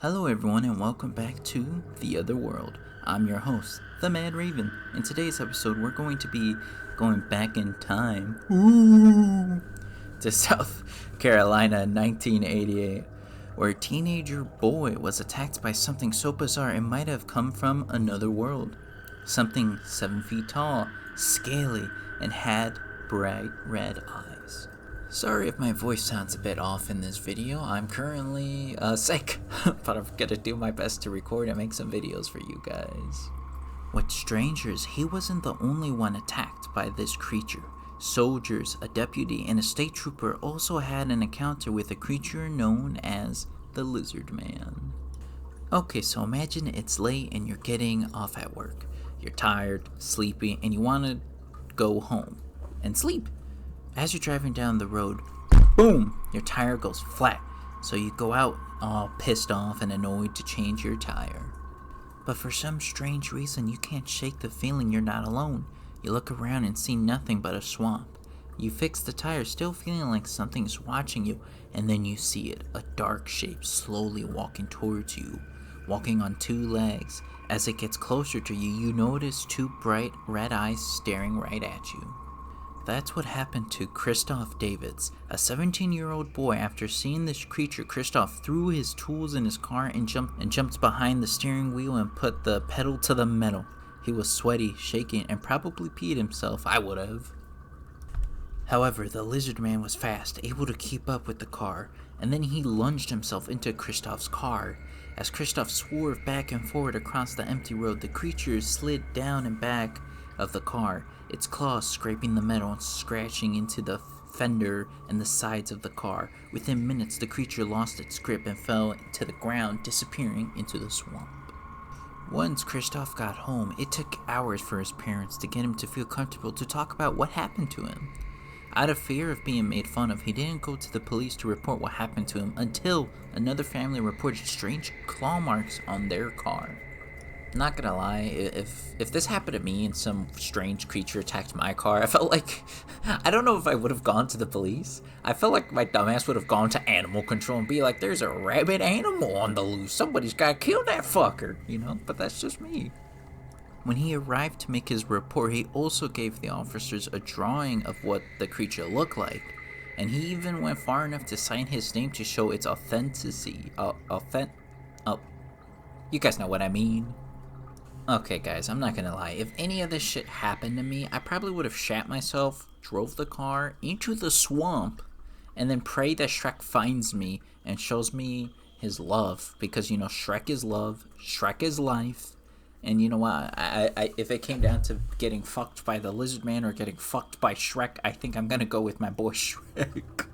Hello, everyone, and welcome back to The Other World. I'm your host, the Mad Raven. In today's episode, we're going to be going back in time to South Carolina in 1988, where a teenager boy was attacked by something so bizarre it might have come from another world. Something 7 feet tall, scaly, and had bright red eyes. Sorry if my voice sounds a bit off in this video. I'm currently sick, but I'm gonna do my best to record and make some videos for you guys. What's strange is he wasn't the only one attacked by this creature. Soldiers, a deputy, and a state trooper also had an encounter with a creature known as the Lizard Man. Okay, so imagine it's late and you're getting off at work. You're tired, sleepy, and you want to go home and sleep. As you're driving down the road, boom, your tire goes flat. So you go out all pissed off and annoyed to change your tire. But for some strange reason, you can't shake the feeling you're not alone. You look around and see nothing but a swamp. You fix the tire, still feeling like something's watching you, and then you see it, a dark shape slowly walking towards you, walking on two legs. As it gets closer to you, you notice two bright red eyes staring right at you. That's what happened to Christoph Davids, a 17-year-old boy. After seeing this creature, Christoph threw his tools in his car and jumped behind the steering wheel and put the pedal to the metal. He was sweaty, shaking, and probably peed himself. I would have. However, the lizard man was fast, able to keep up with the car, and then he lunged himself into Christoph's car. As Christoph swerved back and forward across the empty road, the creature slid down and back of the car, its claws scraping the metal and scratching into the fender and the sides of the car. Within minutes, the creature lost its grip and fell to the ground, disappearing into the swamp. Once Christoph got home, it took hours for his parents to get him to feel comfortable to talk about what happened to him. Out of fear of being made fun of, he didn't go to the police to report what happened to him until another family reported strange claw marks on their car. Not gonna lie, if this happened to me and some strange creature attacked my car, I felt like, I don't know if I would have gone to the police. I felt like my dumbass would have gone to animal control and be like, there's a rabid animal on the loose, somebody's gotta kill that fucker, but that's just me. When he arrived to make his report, he also gave the officers a drawing of what the creature looked like, and he even went far enough to sign his name to show its authenticity. You guys know what I mean. Okay guys, I'm not gonna lie, if any of this shit happened to me, I probably would have shat myself, drove the car into the swamp, and then prayed that Shrek finds me and shows me his love, because Shrek is love, Shrek is life, and you know what, I if it came down to getting fucked by the lizard man or getting fucked by Shrek, I think I'm gonna go with my boy Shrek.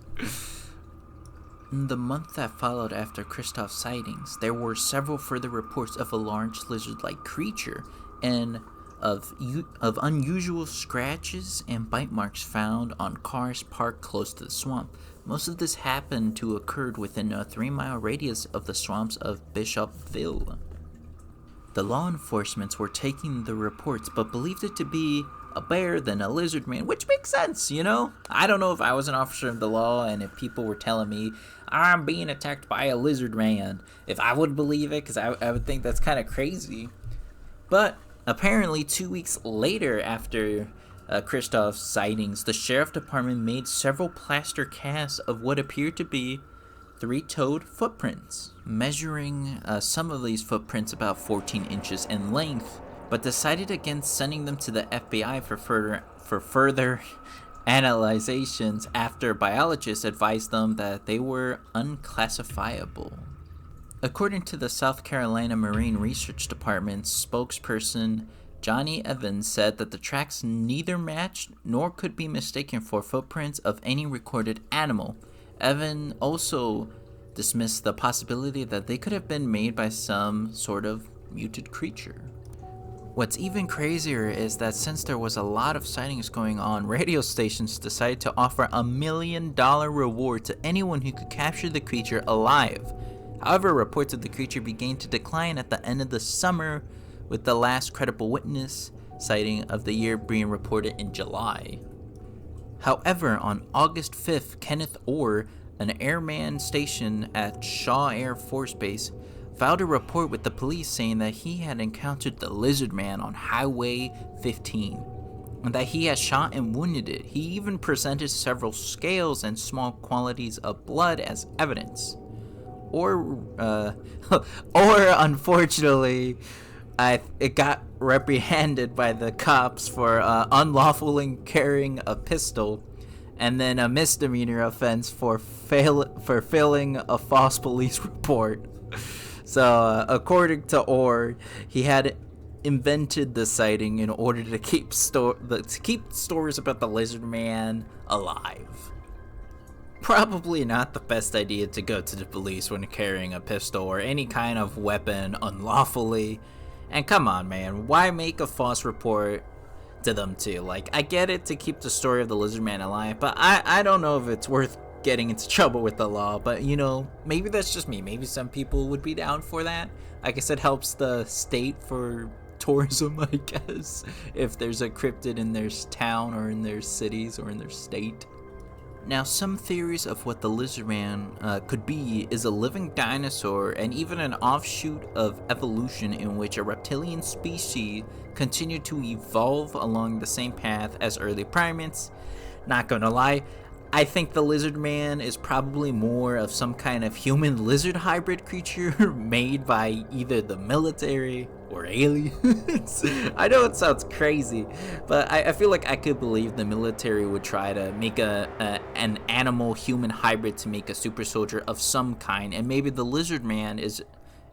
In the month that followed after Christoph's sightings, there were several further reports of a large lizard-like creature and of unusual scratches and bite marks found on cars parked close to the swamp. Most of this happened to occur within a 3-mile radius of the swamps of Bishopville. The law enforcement were taking the reports but believed it to be a bear than a lizard man, which makes sense, I don't know if I was an officer of the law and if people were telling me I'm being attacked by a lizard man, if I would believe it, because I would think that's kind of crazy. But apparently 2 weeks later after Christoph's sightings, the sheriff department made several plaster casts of what appeared to be 3-toed footprints, measuring some of these footprints about 14 inches in length, but decided against sending them to the FBI for further analyzations after biologists advised them that they were unclassifiable. According to the South Carolina Marine Research Department spokesperson, Johnny Evans said that the tracks neither matched nor could be mistaken for footprints of any recorded animal. Evans also dismissed the possibility that they could have been made by some sort of muted creature. What's even crazier is that since there was a lot of sightings going on, radio stations decided to offer $1 million reward to anyone who could capture the creature alive. However, reports of the creature began to decline at the end of the summer, with the last credible witness sighting of the year being reported in July. However, on August 5th, Kenneth Orr, an airman stationed at Shaw Air Force Base, filed a report with the police saying that he had encountered the Lizard Man on Highway 15 and that he had shot and wounded it. He even presented several scales and small quantities of blood as evidence. Or unfortunately, it got reprehended by the cops for unlawfully carrying a pistol, and then a misdemeanor offense for filling a false police report. So, according to Orr, he had invented the sighting in order to keep stories about the Lizard Man alive. Probably not the best idea to go to the police when carrying a pistol or any kind of weapon unlawfully. And come on, man, why make a false report to them too? Like, I get it to keep the story of the Lizard Man alive, but I don't know if it's worth getting into trouble with the law. But you know, maybe that's just me. Maybe some people would be down for that. I guess it helps the state for tourism, I guess, if there's a cryptid in their town or in their cities or in their state. Now, some theories of what the Lizard Man could be is a living dinosaur and even an offshoot of evolution in which a reptilian species continued to evolve along the same path as early primates. Not gonna lie, I think the Lizard Man is probably more of some kind of human-lizard hybrid creature made by either the military or aliens. I know it sounds crazy, but I feel like I could believe the military would try to make an animal-human hybrid to make a super soldier of some kind, and maybe the Lizard Man is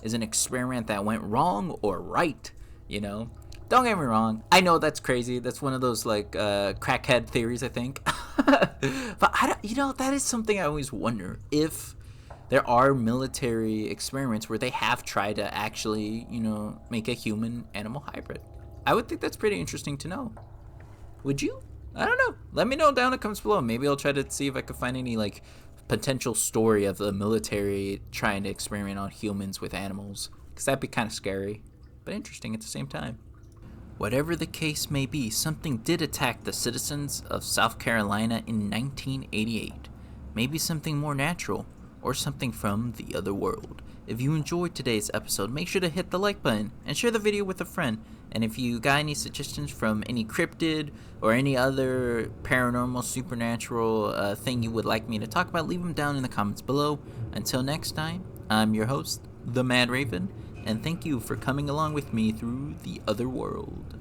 an experiment that went wrong or right, you know? Don't get me wrong, I know that's crazy. That's one of those like crackhead theories, I think. But that is something I always wonder, if there are military experiments where they have tried to actually, make a human animal hybrid. I would think that's pretty interesting to know. Would you? I don't know. Let me know down in the comments below. Maybe I'll try to see if I can find any like potential story of the military trying to experiment on humans with animals, because that'd be kind of scary, but interesting at the same time. Whatever the case may be, something did attack the citizens of South Carolina in 1988. Maybe something more natural, or something from the other world. If you enjoyed today's episode, make sure to hit the like button and share the video with a friend. And if you got any suggestions from any cryptid or any other paranormal, supernatural thing you would like me to talk about, leave them down in the comments below. Until next time, I'm your host, The Mad Raven, and thank you for coming along with me through the other world.